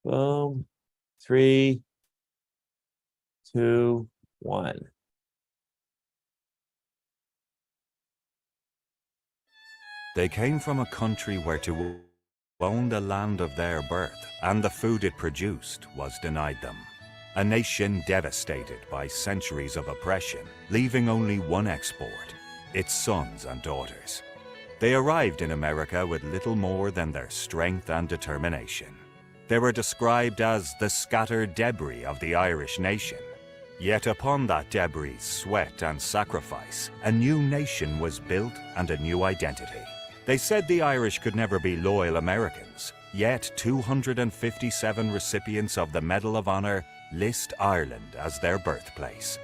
Boom. 3, 2, 1. They came from a country where to own the land of their birth and the food it produced was denied them. A nation devastated by centuries of oppression, leaving only one export, its sons and daughters. They arrived in America with little more than their strength and determination. They were described as the scattered debris of the Irish nation. Yet upon that debris, sweat and sacrifice, a new nation was built and a new identity. They said the Irish could never be loyal Americans, yet 257 recipients of the Medal of Honor list Ireland as their birthplace.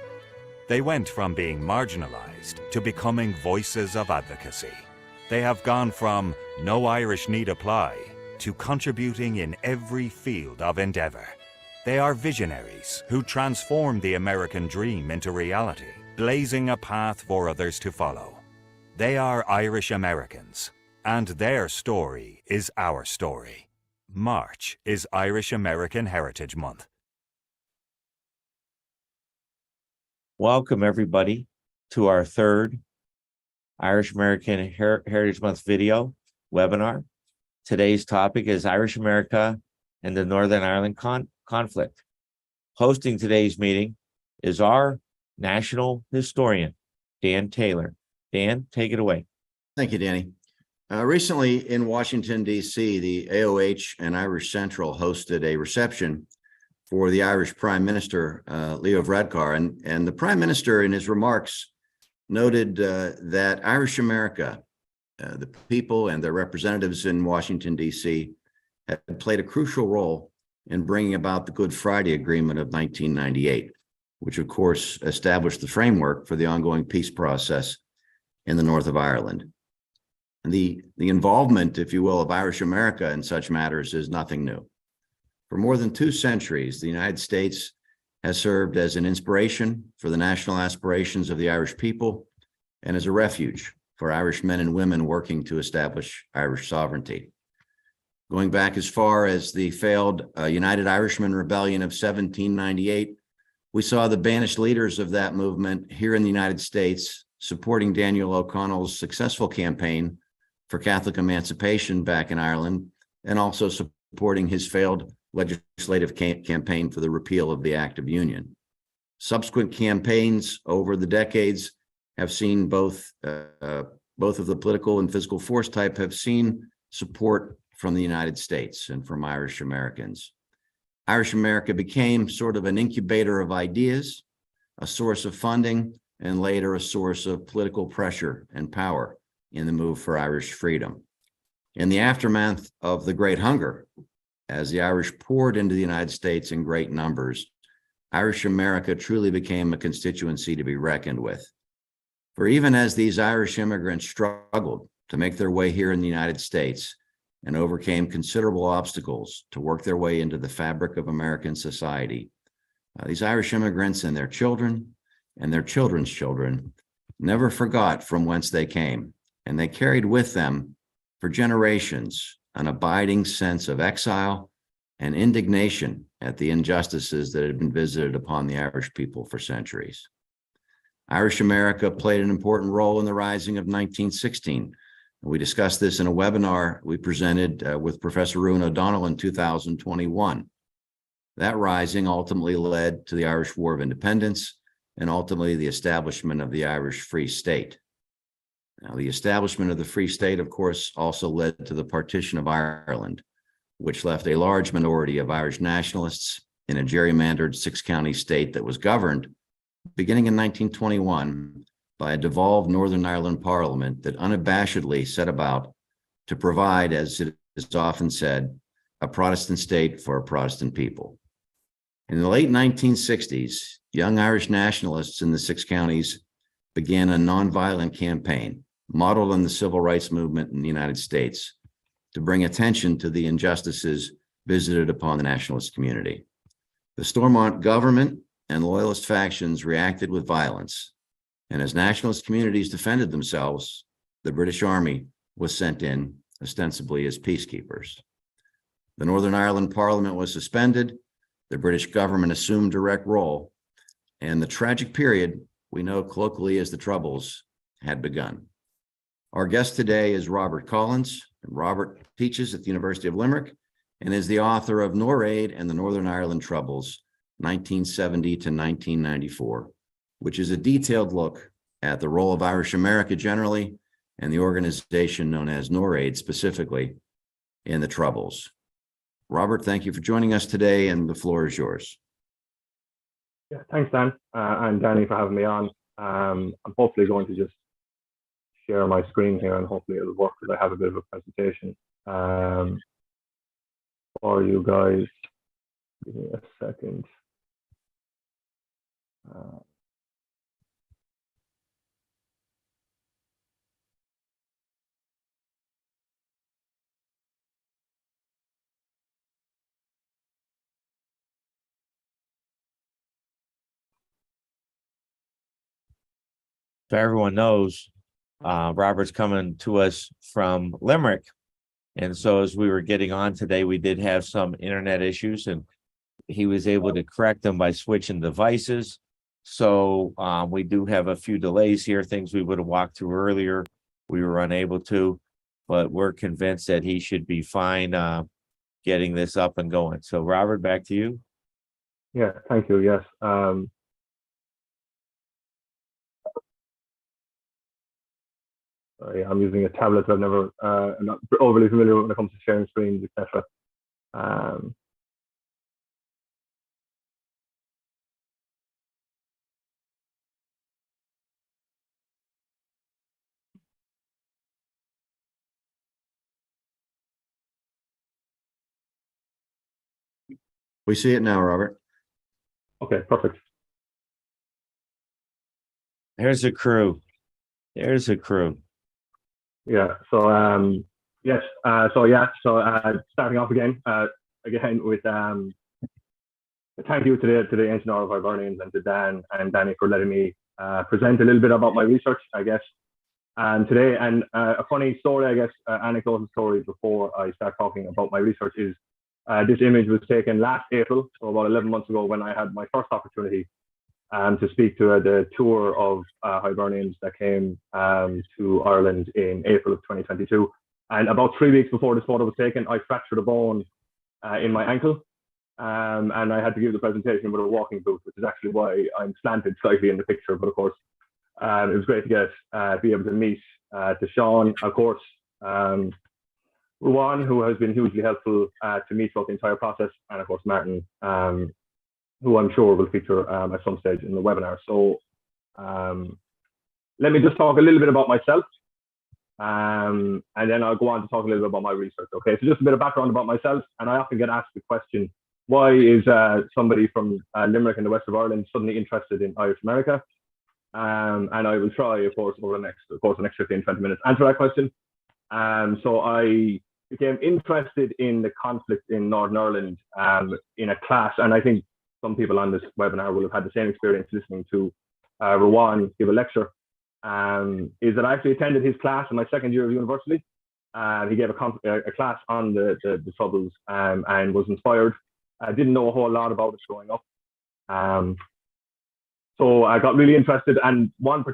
They went from being marginalized to becoming voices of advocacy. They have gone from no Irish need apply to contributing in every field of endeavor. They are visionaries who transform the American dream into reality, blazing a path for others to follow. They are Irish Americans, and their story is our story. March is Irish American Heritage Month. Welcome, everybody, to our third Irish American Heritage Month video webinar. Today's topic is Irish America and the Northern Ireland conflict. Hosting today's meeting is our national historian, Dan Taylor. Dan, take it away. Thank you, Danny. Recently in Washington, D.C., the AOH and Irish Central hosted a reception for the Irish Prime Minister, Leo Varadkar, and the Prime Minister in his remarks noted that Irish America, the people and their representatives in Washington, D.C., had played a crucial role in bringing about the Good Friday Agreement of 1998, which of course established the framework for the ongoing peace process in the north of Ireland. And the involvement, if you will, of Irish America in such matters is nothing new. For more than 2 centuries, the United States has served as an inspiration for the national aspirations of the Irish people and as a refuge for Irish men and women working to establish Irish sovereignty. Going back as far as the failed United Irishmen Rebellion of 1798, we saw the banished leaders of that movement here in the United States supporting Daniel O'Connell's successful campaign for Catholic emancipation back in Ireland, and also supporting his failed legislative campaign for the repeal of the Act of Union. Subsequent campaigns over the decades have seen both of the political and physical force type have seen support from the United States and from Irish Americans. Irish America became sort of an incubator of ideas, a source of funding, and later a source of political pressure and power in the move for Irish freedom. In the aftermath of the Great Hunger, as the Irish poured into the United States in great numbers, Irish America truly became a constituency to be reckoned with. For even as these Irish immigrants struggled to make their way here in the United States and overcame considerable obstacles to work their way into the fabric of American society, these Irish immigrants and their children and their children's children never forgot from whence they came, and they carried with them for generations an abiding sense of exile and indignation at the injustices that had been visited upon the Irish people for centuries. Irish America played an important role in the Rising of 1916. We discussed this in a webinar we presented with Professor Ruan O'Donnell in 2021. That rising ultimately led to the Irish War of Independence and ultimately the establishment of the Irish Free State. Now, the establishment of the Free State, of course, also led to the partition of Ireland, which left a large minority of Irish nationalists in a gerrymandered 6-county state that was governed, beginning in 1921, by a devolved Northern Ireland Parliament that unabashedly set about to provide, as it is often said, a Protestant state for a Protestant people. In the late 1960s, young Irish nationalists in the 6 counties began a nonviolent campaign modeled on the civil rights movement in the United States to bring attention to the injustices visited upon the nationalist community. The Stormont government and loyalist factions reacted with violence, and as nationalist communities defended themselves, the British Army was sent in ostensibly as peacekeepers. The Northern Ireland Parliament was suspended, the British government assumed direct role, and the tragic period we know colloquially as the Troubles had begun. Our guest today is Robert Collins. Robert teaches at the University of Limerick and is the author of Noraid and the Northern Ireland Troubles, 1970 to 1994, which is a detailed look at the role of Irish America generally and the organization known as Noraid specifically in the Troubles. Robert, thank you for joining us today, and the floor is yours. Yeah, thanks, Dan, and Danny for having me on. I'm hopefully going to just share my screen here, and hopefully it'll work because I have a bit of a presentation for you guys. Give me a second. So everyone knows, Robert's coming to us from Limerick. And so as we were getting on today, we did have some internet issues, and he was able to correct them by switching devices. So we do have a few delays here, things we would have walked through earlier. We were unable to, but we're convinced that he should be fine getting this up and going. So Robert, back to you. Yeah, thank you. Yes. Sorry, I'm using a tablet. I'm not overly familiar when it comes to sharing screens, etc. We see it now, Robert. Okay, perfect. There's a crew. There's a crew. Yeah. So yes. So starting off again with thank you to the Ancient Order of Hibernians and to Dan and Danny for letting me present a little bit about my research, I guess. Today, and a funny story, I guess, anecdotal story before I start talking about my research is this image was taken last April, so about 11 months ago, when I had my first opportunity to speak to the tour of Hibernians that came to Ireland in April of 2022. And about 3 weeks before this photo was taken, I fractured a bone in my ankle. And I had to give the presentation with a walking boot, which is actually why I'm slanted slightly in the picture. But of course, it was great to be able to meet to Sean, of course, Ruan, who has been hugely helpful to me throughout the entire process, and of course Martin, who I'm sure will feature at some stage in the webinar. So let me just talk a little bit about myself, and then I'll go on to talk a little bit about my research. Okay, so just a bit of background about myself, and I often get asked the question, why is somebody from Limerick in the west of Ireland suddenly interested in Irish America? And I will try, of course, over the next 15, 20 minutes, answer that question. So I became interested in the conflict in Northern Ireland in a class, and I think some people on this webinar will have had the same experience listening to Ruan give a lecture, is that I actually attended his class in my second year of university. He gave a class on the Troubles and was inspired. I didn't know a whole lot about it growing up. So I got really interested, and one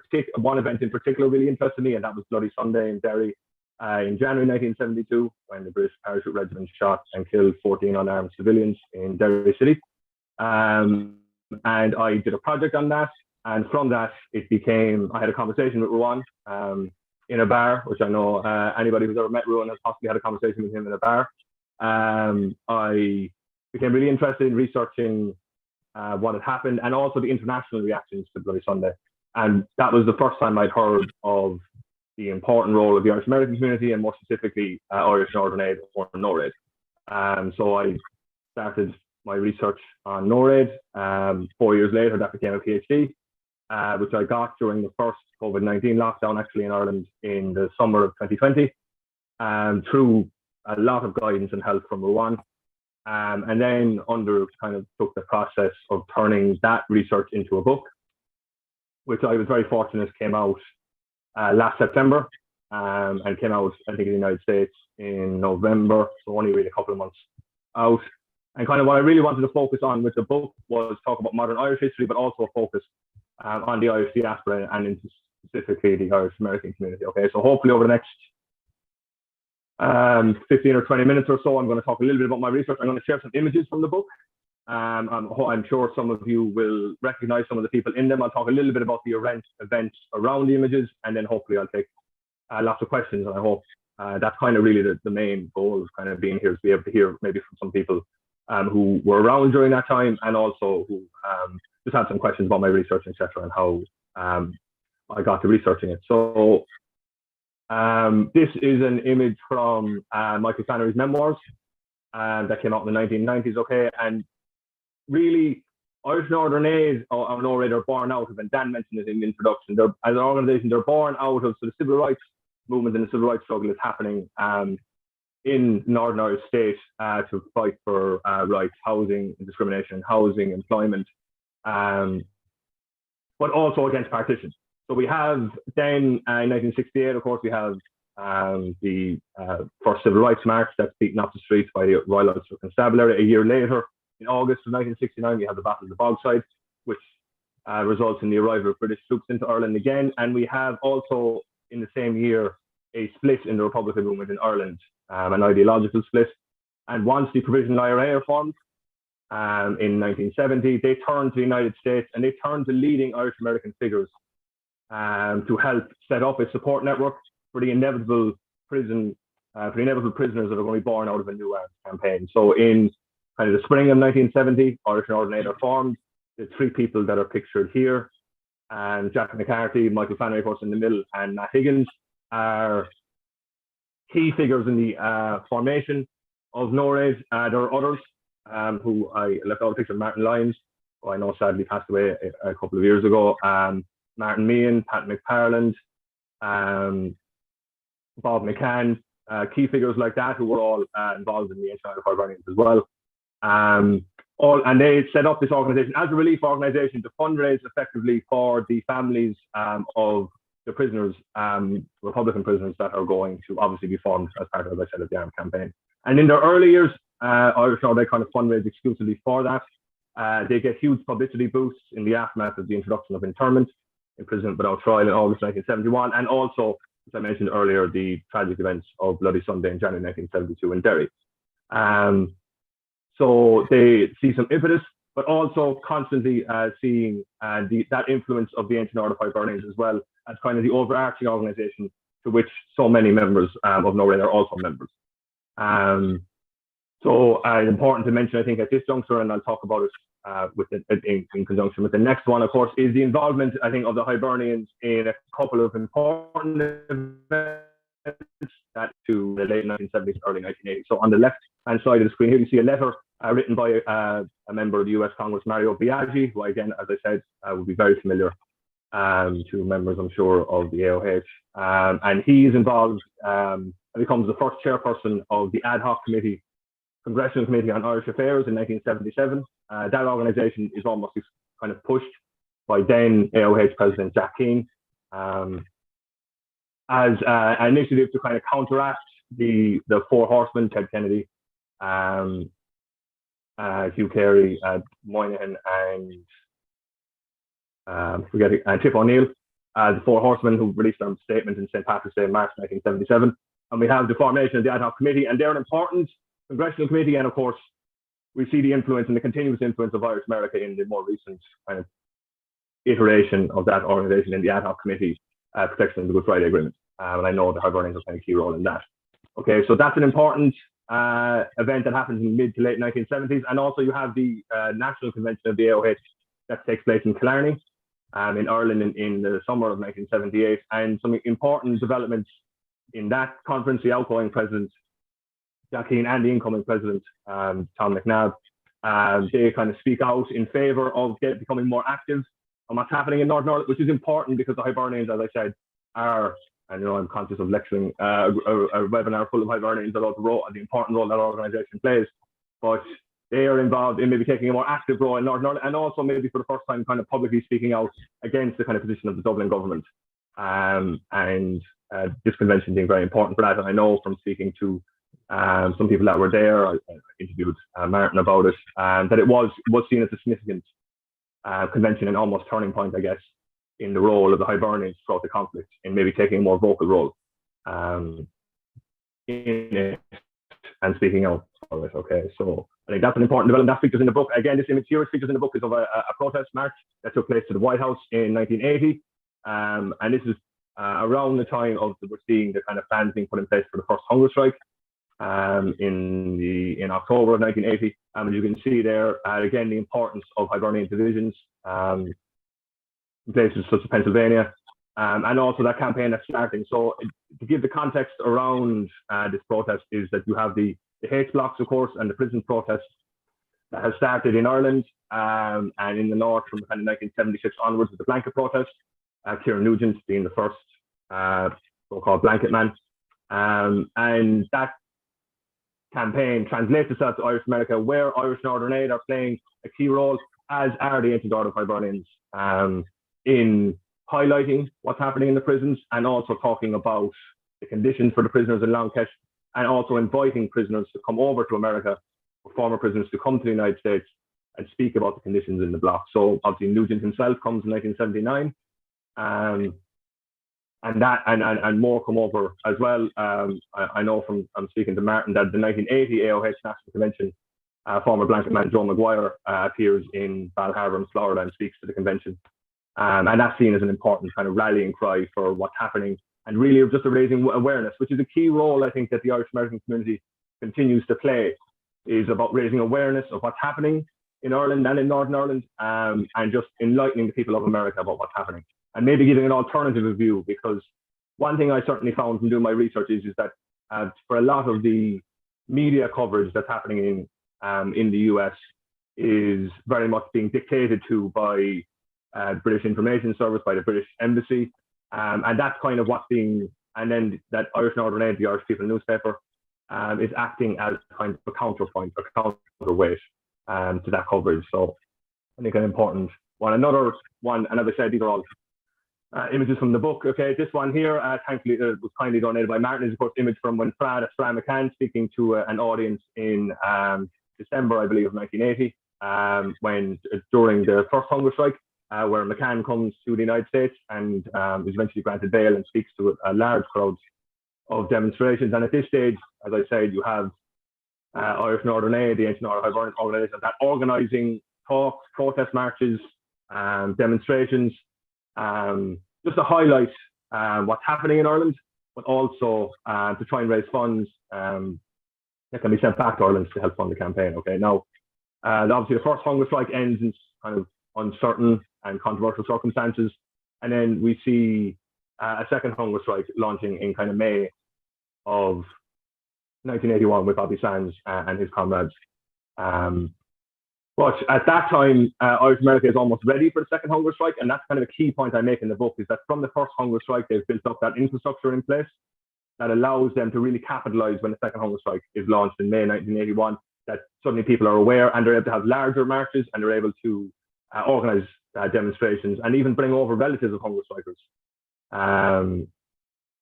event in particular really interested me, and that was Bloody Sunday in Derry in January 1972, when the British Parachute Regiment shot and killed 14 unarmed civilians in Derry City. And I did a project on that, and from that it became, I had a conversation with Ruan in a bar, which I know anybody who's ever met Ruan has possibly had a conversation with him in a bar. I became really interested in researching what had happened, and also the international reactions to Bloody Sunday. And that was the first time I'd heard of the important role of the Irish American community, and more specifically Irish Northern Aid, or Noraid. So I started my research on Noraid. 4 years later, that became a PhD, which I got during the first COVID-19 lockdown, actually, in Ireland in the summer of 2020, through a lot of guidance and help from Ruan. And then took the process of turning that research into a book, which I was very fortunate came out last September, and came out, I think, in the United States in November, so only really a couple of months out. And kind of what I really wanted to focus on with the book was talk about modern Irish history, but also focus on the Irish diaspora and into specifically the Irish American community. Okay, so hopefully over the next 15 or 20 minutes or so, I'm going to talk a little bit about my research. I'm going to share some images from the book. I'm sure some of you will recognize some of the people in them. I'll talk a little bit about the events around the images, and then hopefully I'll take lots of questions. And I hope that's kind of really the main goal of kind of being here, is to be able to hear maybe from some people who were around during that time, and also who just had some questions about my research, etc., and how I got to researching it. So this is an image from Michael Flannery's memoirs that came out in the 1990s. Okay, and really, Irish Northern Aid or Noraid are born out of, and Dan mentioned it in the introduction, as an organisation, they're born out of, so the civil rights movement and the civil rights struggle is happening in Northern Irish state to fight for rights, housing, discrimination, housing, employment, but also against partition. So we have then in 1968, of course, we have the first civil rights march that's beaten off the streets by the Royal Ulster Constabulary. A year later, in August of 1969, we have the Battle of the Bogside, which results in the arrival of British troops into Ireland again. And we have also, in the same year, a split in the Republican movement in Ireland, an ideological split. And once the Provisional IRA are formed in 1970, they turn to the United States, and they turn to leading Irish American figures to help set up a support network for the inevitable prisoners that are going to be born out of a new arms campaign. So in kind of the spring of 1970, Irish Northern Aid are formed. The three people that are pictured here, and Jack McCarthy, Michael Flannery, of course, in the middle, and Matt Higgins are key figures in the formation of Noraid. There are others who I left out a picture of. Martin Lyons, who I know sadly passed away a couple of years ago. Martin Meehan, Pat McParland, Bob McCann, key figures like that who were all involved in the Ancient Irish Hibernians as well. And they set up this organisation as a relief organisation to fundraise effectively for the families of the prisoners, Republican prisoners that are going to obviously be formed as part of, as I said, of the armed campaign. And in their early years, Irish Northern Aid kind of fundraise exclusively for that. They get huge publicity boosts in the aftermath of the introduction of internment, imprisonment without trial in August 1971, and also, as I mentioned earlier, the tragic events of Bloody Sunday in January 1972 in Derry. So they see some impetus, but also constantly seeing that influence of the Ancient Irish Hibernians as well as kind of the overarching organisation to which so many members of Noraid are also members. So important to mention, I think, at this juncture, and I'll talk about it in conjunction with the next one, of course, is the involvement, I think, of the Hibernians in a couple of important events that to the late 1970s, early 1980s. So on the left-hand side of the screen here, you see a letter written by a member of the US Congress, Mario Biaggi, who, again, as I said, will be very familiar to members, I'm sure, of the AOH. And he is involved and becomes the first chairperson of the ad hoc committee, Congressional Committee on Irish Affairs in 1977. That organisation is almost kind of pushed by then AOH President Jack Keane as an initiative to kind of counteract the Four Horsemen, Ted Kennedy, Hugh Carey, Moynihan, and Tip O'Neill, the Four Horsemen, who released their statement in St. Patrick's Day in March 1977. And we have the formation of the ad hoc committee, and they're an important congressional committee. And of course, we see the influence and the continuous influence of Irish America in the more recent kind of iteration of that organisation in the ad hoc committee, protection of the Good Friday Agreement. And I know the Hibernians are playing a key role in that. Okay, so that's an important event that happens in mid to late 1970s. And also you have the National Convention of the AOH that takes place in Killarney in Ireland in the summer of 1978. And some important developments in that conference, the outgoing president, Jack Keane, and the incoming president, Tom McNabb, they kind of speak out in favour of becoming more active on what's happening in Northern Ireland, which is important because the Hibernians, as I said, are, I know I'm conscious of lecturing a webinar full of Hibernians about the important role that organisation plays, but they are involved in maybe taking a more active role in Northern Ireland, and also maybe for the first time kind of publicly speaking out against the kind of position of the Dublin government. And this convention being very important for that. And I know from speaking to some people that were there, I interviewed Martin about it, that it was seen as a significant convention and almost turning point, I guess, in the role of the Hibernians throughout the conflict, in maybe taking a more vocal role in it and speaking out for it. Okay, so I think that's an important development that features in the book. Again, this image here features in the book is of a protest march that took place to the White House in 1980, and this is around the time of we're seeing the kind of plans being put in place for the first hunger strike in October of 1980. As you can see there, again, the importance of Hibernian divisions in places such as Pennsylvania, and also that campaign that's starting. So to give the context around this protest is that you have the H blocks, of course, and the prison protest that has started in Ireland and in the north from kind of 1976 onwards with the blanket protest. Kieran Nugent being the first so-called blanket man. And that campaign translates itself to Irish America, where Irish Northern Aid are playing a key role, as are the ancient order of Hibernians, in highlighting what's happening in the prisons and also talking about the conditions for the prisoners in Longkesh, and also inviting prisoners to come over to America, or former prisoners to come to the United States and speak about the conditions in the block. So obviously Nugent himself comes in 1979, and more come over as well. I know from I'm speaking to Martin that the 1980 AOH National Convention, former blanket man Joe Maguire appears in Bal Harbour in Florida and speaks to the convention. And that's seen as an important kind of rallying cry for what's happening, and really just raising awareness, which is a key role I think that the Irish American community continues to play, is about raising awareness of what's happening in Ireland and in Northern Ireland, and just enlightening the people of America about what's happening, and maybe giving an alternative view. Because one thing I certainly found from doing my research is that for a lot of the media coverage that's happening in the US is very much being dictated to by British Information Service, by the British Embassy, and that's kind of what's being, and then that Irish Northern Aid, the Irish People newspaper, is acting as kind of a counterpoint, a counterweight to that coverage. So I think an important one. Another one, and as I said, these are all images from the book. Okay, this one here, thankfully, was kindly donated by Martin, is of course image from when Fran McCann speaking to an audience in December, I believe, of 1980, when during the first hunger strike, where McCann comes to the United States and is eventually granted bail and speaks to a large crowd of demonstrations. And at this stage, as I said, you have Irish Northern Aid, the ancient Irish Hibernian organization, that organising talks, protest marches, demonstrations, just to highlight what's happening in Ireland, but also to try and raise funds that can be sent back to Ireland to help fund the campaign. Okay, now obviously the first hunger strike ends in kind of uncertain and controversial circumstances, and then we see a second hunger strike launching in kind of May of 1981 with Bobby Sands and his comrades. But at that time, Irish America is almost ready for the second hunger strike, and that's kind of a key point I make in the book, is that from the first hunger strike, they've built up that infrastructure in place that allows them to really capitalize when the second hunger strike is launched in May 1981, that suddenly people are aware and they're able to have larger marches, and they're able to organize demonstrations and even bring over relatives of hunger strikers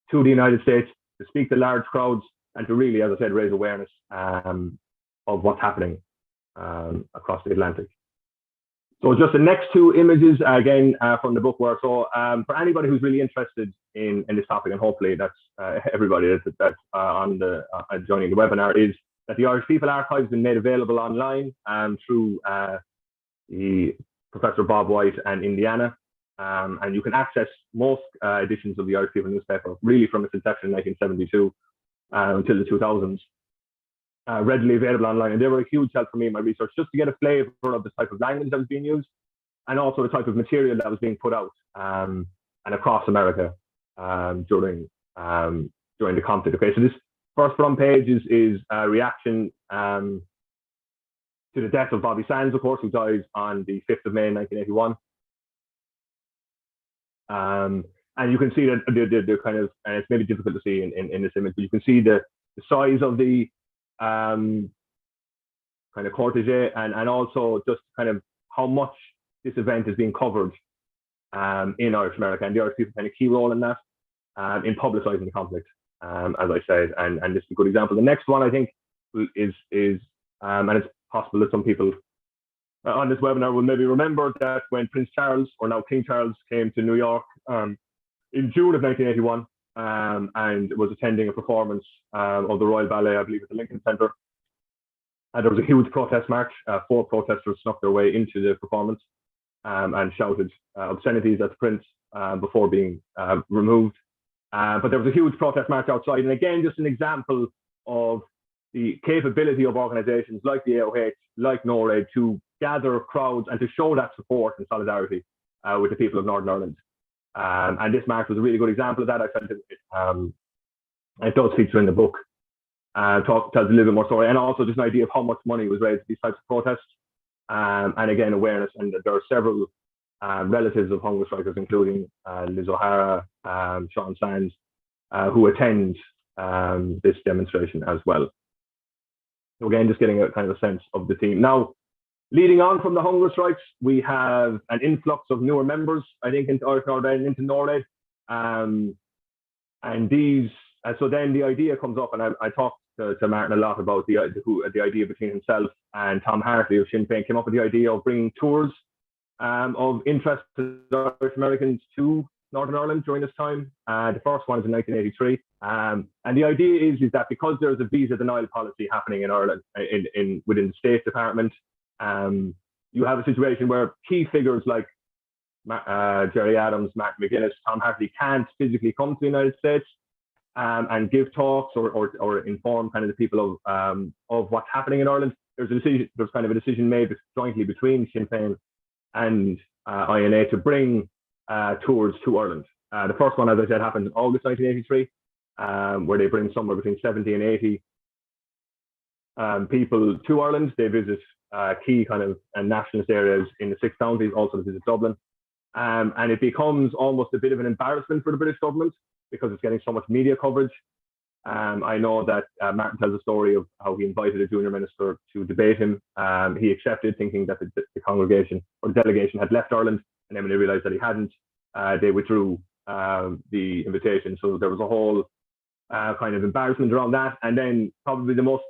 to the United States to speak to large crowds and to really, as I said, raise awareness of what's happening across the Atlantic. So just the next two images, again, from the book were, so for anybody who's really interested in this topic, and hopefully that's everybody that's on the joining the webinar, is that the Irish People Archive has been made available online through the Professor Bob White and Indiana, and you can access most editions of the Irish People newspaper really from its inception in 1972 until the 2000s, readily available online. And they were a huge help for me in my research, just to get a flavor of the type of language that was being used, and also the type of material that was being put out and across America during the conflict. Okay, so this first front page is a reaction to the death of Bobby Sands, of course, who dies on the 5th of May, 1981. And you can see that the kind of, and it's maybe difficult to see in this image, but you can see the size of the kind of cortege, and also just kind of how much this event is being covered in Irish America, and the Irish people playing a key role in that, in publicising the conflict as I said, and this is a good example. The next one I think is and it's possible that some people on this webinar will maybe remember that when Prince Charles, or now King Charles, came to New York in June of 1981 and was attending a performance of the Royal Ballet, I believe, at the Lincoln Center. And there was a huge protest march. 4 protesters snuck their way into the performance and shouted obscenities at the Prince before being removed. But there was a huge protest march outside. And again, just an example of the capability of organizations like the AOH, like Noraid, to gather crowds and to show that support and solidarity with the people of Northern Ireland. And this march was a really good example of that. I felt it does feature in the book. Tells a little bit more story, and also just an idea of how much money was raised for these types of protests. And again, awareness. And there are several relatives of hunger strikers, including Liz O'Hara, Sean Sands, who attend this demonstration as well. So again, just getting a kind of a sense of the team. Now, leading on from the hunger strikes, we have an influx of newer members, I think, into Irish Noraid and into Noraid. And these, so then the idea comes up, and I talked to Martin a lot about the idea between himself and Tom Hartley of Sinn Féin came up with the idea of bringing tours of interested Irish Americans to Northern Ireland during this time. The first one is in 1983. And the idea is that because there's a visa denial policy happening in Ireland, within the State Department, you have a situation where key figures like Gerry Adams, Martin McGuinness, Tom Hartley can't physically come to the United States and give talks or inform kind of the people of what's happening in Ireland. There's kind of a decision made jointly between Sinn Féin and INA to bring tours to Ireland. The first one, as I said, happened in August 1983, where they bring somewhere between 70 and 80 people to Ireland. They visit key kind of nationalist areas in the 6 counties, also visit Dublin. And it becomes almost a bit of an embarrassment for the British government because it's getting so much media coverage. I know that Martin tells a story of how he invited a junior minister to debate him. He accepted, thinking that the congregation or the delegation had left Ireland, and then when they realised that he hadn't, they withdrew the invitation. So there was a whole kind of embarrassment around that. And then probably the most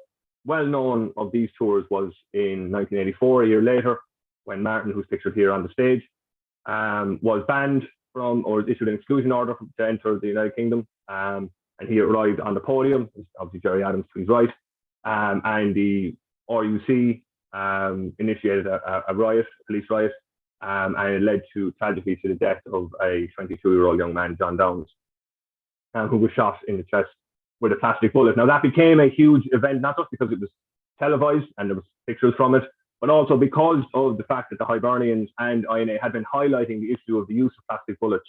well-known of these tours was in 1984, a year later, when Martin, who's pictured here on the stage, was banned from, or issued an exclusion order to enter the United Kingdom. And he arrived on the podium, obviously Gerry Adams to his right, and the RUC initiated a riot, a police riot, and it led tragically to the death of a 22-year-old young man, John Downs, who was shot in the chest with a plastic bullet. Now that became a huge event, not just because it was televised and there was pictures from it, but also because of the fact that the Hibernians and INA had been highlighting the issue of the use of plastic bullets.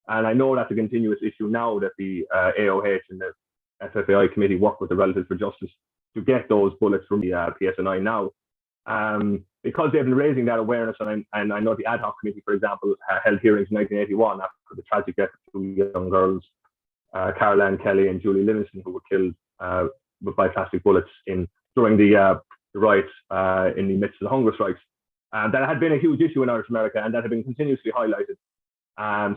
And I know that's a continuous issue now that the AOH and the FFAI committee work with the Relatives for Justice to get those bullets from the PSNI now. Because they've been raising that awareness, and I know the ad hoc committee, for example, held hearings in 1981 after the tragic death of 2 young girls, Carol Ann Kelly and Julie Livingston, who were killed by plastic bullets during the riots in the midst of the hunger strikes. That had been a huge issue in Irish America, and that had been continuously highlighted.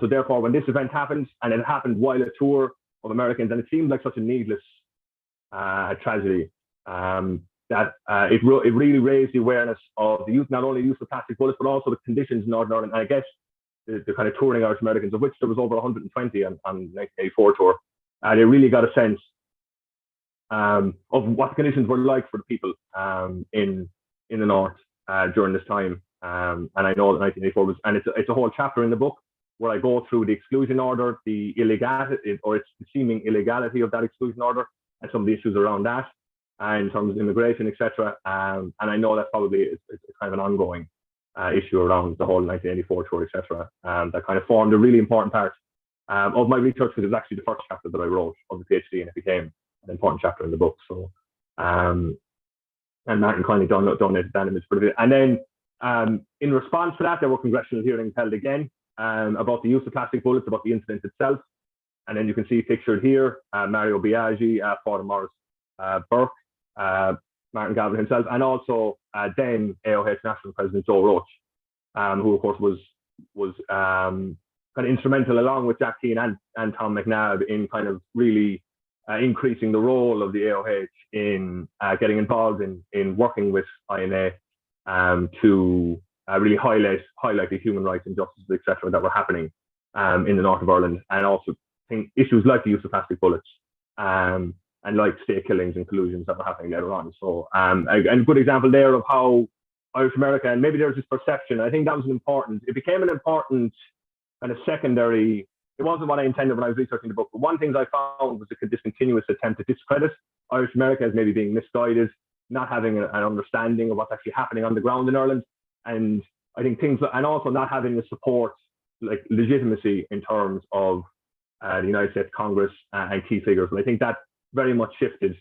So therefore, when this event happened, and it happened while a tour of Americans, and it seemed like such a needless tragedy, that it really raised the awareness of the use, not only use of plastic bullets, but also the conditions in Northern Ireland. And I guess the kind of touring Irish Americans, of which there was over 120 on the 1984 tour, they really got a sense of what the conditions were like for the people in the North during this time. And I know that 1984 was, and it's a whole chapter in the book where I go through the exclusion order, the illegality, or its seeming illegality of that exclusion order, and some of the issues around that, in terms of immigration, etc. And I know that probably it's kind of an ongoing issue around the whole 1984 tour, etc. That kind of formed a really important part of my research, because it was actually the first chapter that I wrote of the PhD, and it became an important chapter in the book. So, and Martin kindly donated that image for a bit. And then in response to that, there were congressional hearings held again about the use of plastic bullets, about the incident itself. And then you can see pictured here, Mario Biaggi, Father Morris Burke, Martin Gavin himself, and also then AOH National President Joe Roach, who of course was kind of instrumental, along with Jack Keane and Tom McNabb, in kind of really increasing the role of the AOH in getting involved in working with INA to really highlight the human rights injustices, etc., that were happening in the north of Ireland, and also issues like the use of plastic bullets and like state killings and collusions that were happening later on. So, and a good example there of how Irish America, and maybe there's this perception, I think that was it became an important kind of secondary. It wasn't what I intended when I was researching the book, but one thing I found was this continuous attempt to discredit Irish America as maybe being misguided, not having an understanding of what's actually happening on the ground in Ireland, and I think and also not having the support, like legitimacy in terms of the United States Congress and key figures. And I think that very much shifted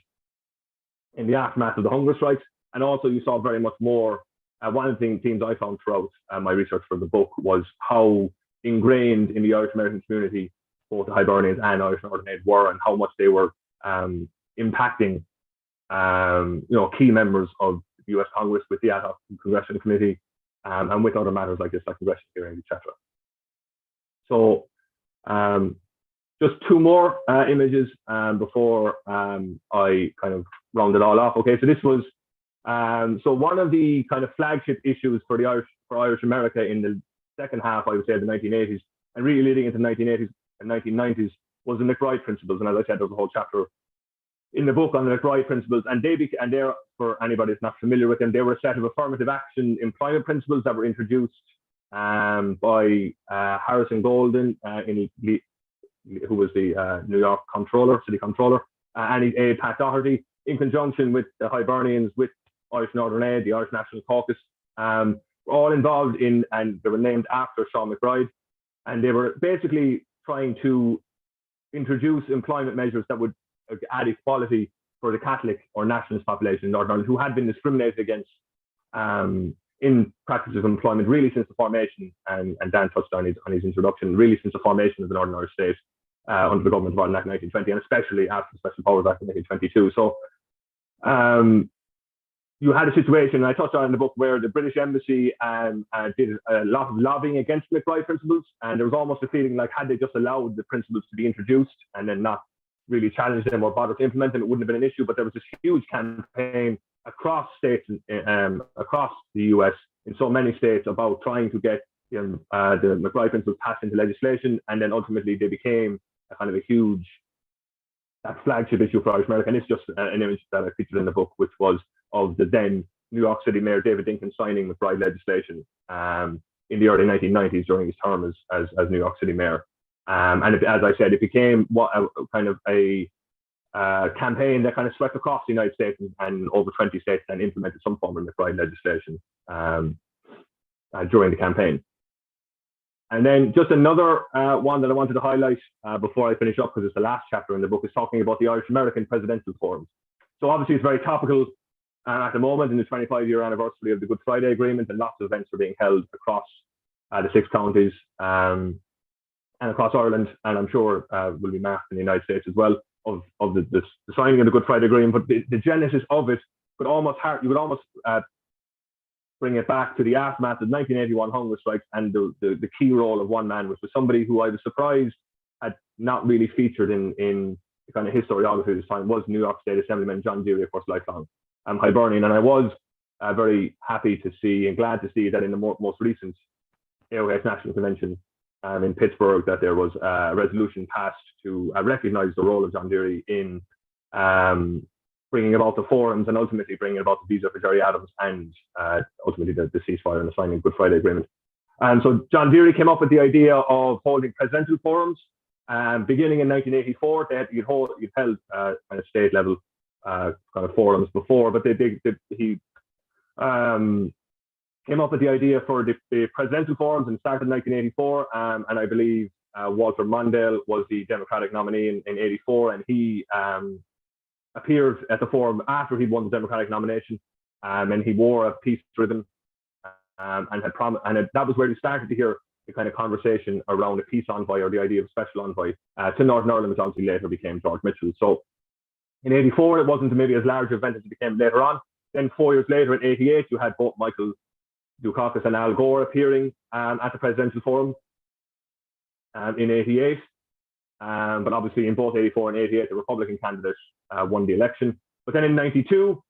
in the aftermath of the hunger strikes, and also you saw very much more. One of the themes I found throughout my research for the book was how ingrained in the Irish American community both the Hibernians and Irish Northern Aid were, and how much they were impacting key members of the US Congress with the ad hoc congressional committee and with other matters like this, like congressional hearings, etc. So just two more images before I kind of round it all off. Okay, so this was so one of the kind of flagship issues for Irish America in the second half, I would say, of the 1980s, and really leading into the 1980s and 1990s, was the McBride principles. And as I said, there's a whole chapter in the book on the McBride principles, and they're, for anybody that's not familiar with them, they were a set of affirmative action employment principles that were introduced by Harrison Golden, who was the New York city comptroller, and his aide Pat Doherty, in conjunction with the Hibernians, with Irish Northern Aid, the Irish National Caucus, were all involved in, and they were named after Sean McBride, and they were basically trying to introduce employment measures that would add equality for the Catholic or nationalist population in Northern Ireland, who had been discriminated against in practices of employment really since the formation, and Dan touched on his introduction, really since the formation of the Northern Irish State under the government of Ireland Act 1920, and especially after the Special Powers Act in 1922. So you had a situation, and I touched on in the book, where the British Embassy did a lot of lobbying against McBride principles, and there was almost a feeling like had they just allowed the principles to be introduced and then not really challenged them or bothered to implement them, it wouldn't have been an issue. But there was this huge campaign across states, across the US, in so many states, about trying to get the McBride principles passed into legislation, and then ultimately they became a kind of a huge flagship issue for Irish America. And it's just an image that I featured in the book, which was of the then New York City Mayor David Dinkins signing McBride legislation in the early 1990s during his term as New York City Mayor. And as I said, it became kind of a campaign that kind of swept across the United States, and over 20 states then implemented some form of McBride legislation during the campaign. And then just another one that I wanted to highlight before I finish up, because it's the last chapter in the book, is talking about the Irish American presidential forums. So obviously it's very topical at the moment, in the 25-year anniversary of the Good Friday Agreement, and lots of events are being held across the 6 counties and across Ireland, and I'm sure will be marked in the United States as well, of the signing of the Good Friday Agreement. But the genesis of it you would almost bring it back to the aftermath of 1981 hunger strikes, and the key role of one man, which was somebody who I was surprised had not really featured in the kind of historiography of this time, was New York State Assemblyman John Deary, of course, lifelong Hibernian. And I was very happy to see and glad to see that in the most recent AOH National Convention in Pittsburgh, that there was a resolution passed to recognize the role of John Deary in bringing about the forums, and ultimately bringing about the visa for Gerry Adams, and ultimately the ceasefire and the signing of the Good Friday Agreement. And so John Deary came up with the idea of holding presidential forums. Beginning in 1984, you'd held kind of state level kind of forums before, but he came up with the idea for the presidential forums, and started in 1984. And I believe Walter Mondale was the Democratic nominee in 84, and he appeared at the forum after he won the Democratic nomination, and he wore a peace ribbon, and had promised, and that was where we started to hear the kind of conversation around a peace envoy, or the idea of special envoy to Northern Ireland, which obviously later became George Mitchell. So in 84, it wasn't maybe as large an event as it became later on. Then 4 years later, in 88, you had both Michael Dukakis and Al Gore appearing at the presidential forum in 88. But obviously in both 84 and 88, the Republican candidate won the election. But then in 92,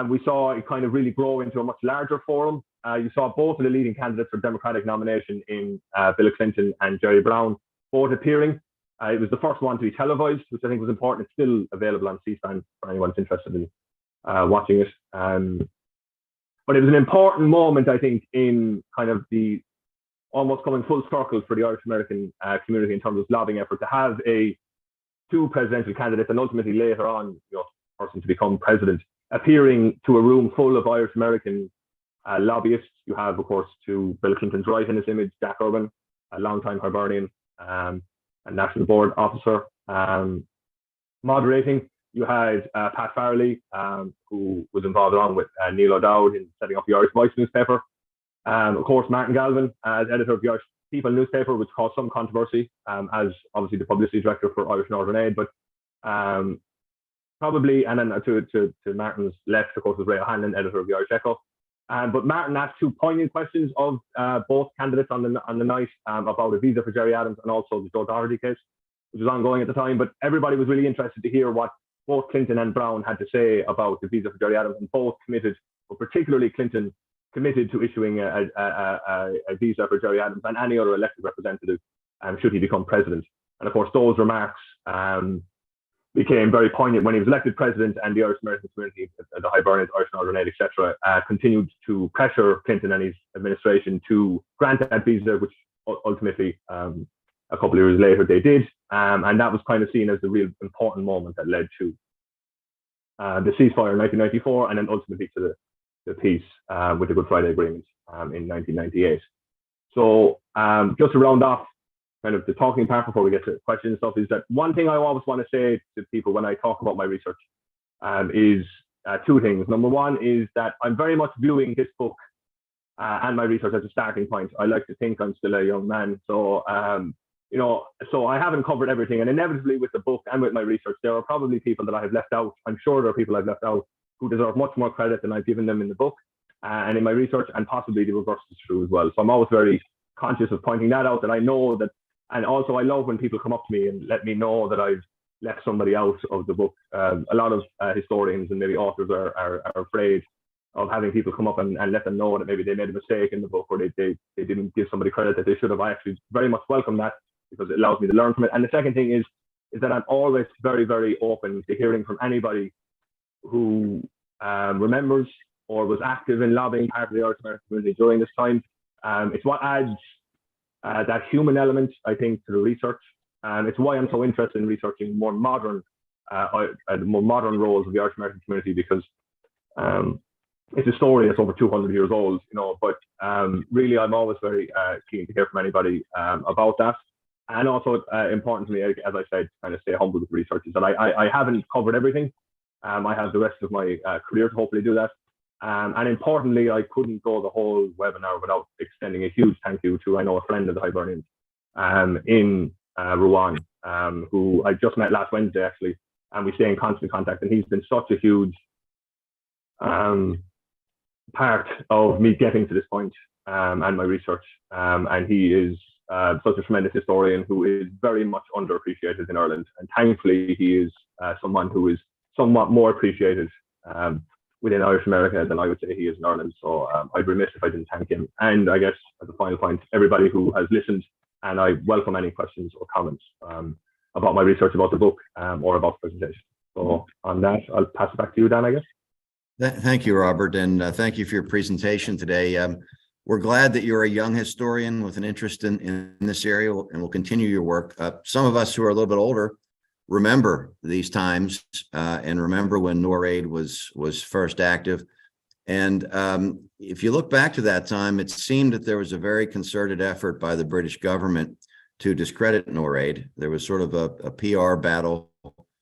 we saw it kind of really grow into a much larger forum. You saw both of the leading candidates for Democratic nomination in Bill Clinton and Jerry Brown both appearing. It was the first one to be televised, which I think was important. It's still available on C-SPAN for anyone who's interested in watching it. But it was an important moment, I think, in kind of the almost coming full circle for the Irish American community in terms of lobbying effort to have two presidential candidates and ultimately later on, person to become president, appearing to a room full of Irish American lobbyists. You have, of course, to Bill Clinton's right in this image, Jack Urban, a longtime Hibernian and National Board officer, moderating. You had Pat Farrelly, who was involved along with Neil O'Dowd in setting up the Irish Voice newspaper. Of course, Martin Galvin, as editor of the Irish People newspaper, which caused some controversy, as obviously the publicity director for Irish Northern Aid. But probably, and then to Martin's left, of course, was Ray O'Hanlon, editor of the Irish Echo. But Martin asked two poignant questions of both candidates on the night about a visa for Gerry Adams and also the Joe Doherty case, which was ongoing at the time. But everybody was really interested to hear what both Clinton and Brown had to say about the visa for Gerry Adams, and both committed, but particularly Clinton, committed to issuing a visa for Gerry Adams and any other elected representative should he become president. And of course, those remarks became very poignant when he was elected president, and the Irish American community, the Hibernians, Irish Northern Aid, etc., continued to pressure Clinton and his administration to grant that visa, which ultimately, a couple of years later, they did. And that was kind of seen as the real important moment that led to the ceasefire in 1994, and then ultimately to the peace with the Good Friday Agreement in 1998. So just to round off kind of the talking part before we get to questions and stuff, is that one thing I always want to say to people when I talk about my research is two things. Number one is that I'm very much viewing this book and my research as a starting point. I like to think I'm still a young man. So, so I haven't covered everything, and inevitably with the book and with my research, there are probably people that I have left out. I'm sure there are people I've left out who deserve much more credit than I've given them in the book and in my research, and possibly the reverse is true as well. So I'm always very conscious of pointing that out, that I know that. And also, I love when people come up to me and let me know that I've left somebody out of the book. A lot of historians and maybe authors are afraid of having people come up and let them know that maybe they made a mistake in the book, or they didn't give somebody credit that they should have. I actually very much welcome that, because it allows me to learn from it. And the second thing is that I'm always very, very open to hearing from anybody who remembers or was active in lobbying part of the Irish American community during this time. It's what adds that human element, I think, to the research. And it's why I'm so interested in researching more modern roles of the Irish American community, because it's a story that's over 200 years old, but really I'm always very keen to hear from anybody about that. And also important to me, as I said, kind of stay humble with research, is that I haven't covered everything. I have the rest of my career to hopefully do that. And importantly, I couldn't go the whole webinar without extending a huge thank you to, I know, a friend of the Hibernians in Rouen, who I just met last Wednesday, actually, and we stay in constant contact. And he's been such a huge part of me getting to this point and my research. And he is such a tremendous historian who is very much underappreciated in Ireland. And thankfully, he is someone who is somewhat more appreciated within Irish America than I would say he is in Ireland. So I'd be remiss if I didn't thank him. And I guess as a final point, everybody who has listened, and I welcome any questions or comments about my research about the book or about the presentation. So on that, I'll pass it back to you, Dan, I guess. Thank you, Robert, and thank you for your presentation today. We're glad that you're a young historian with an interest in this area, and will continue your work. Some of us who are a little bit older remember these times and remember when Noraid was first active. And if you look back to that time, it seemed that there was a very concerted effort by the British government to discredit Noraid. There was sort of a PR battle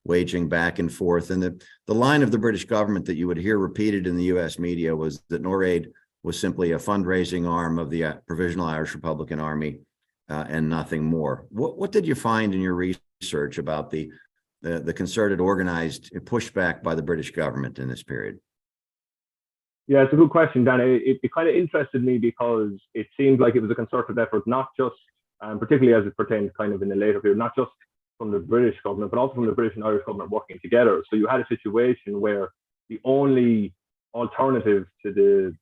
waging back and forth. And the line of the British government that you would hear repeated in the US media was that Noraid was simply a fundraising arm of the Provisional Irish Republican Army and nothing more. What did you find in your research about the concerted, organized pushback by the British government in this period? Yeah, it's a good question, Dan. It kind of interested me because it seemed like it was a concerted effort, not just, particularly as it pertains kind of in the later period, not just from the British government, but also from the British and Irish government working together. So you had a situation where the only alternative to the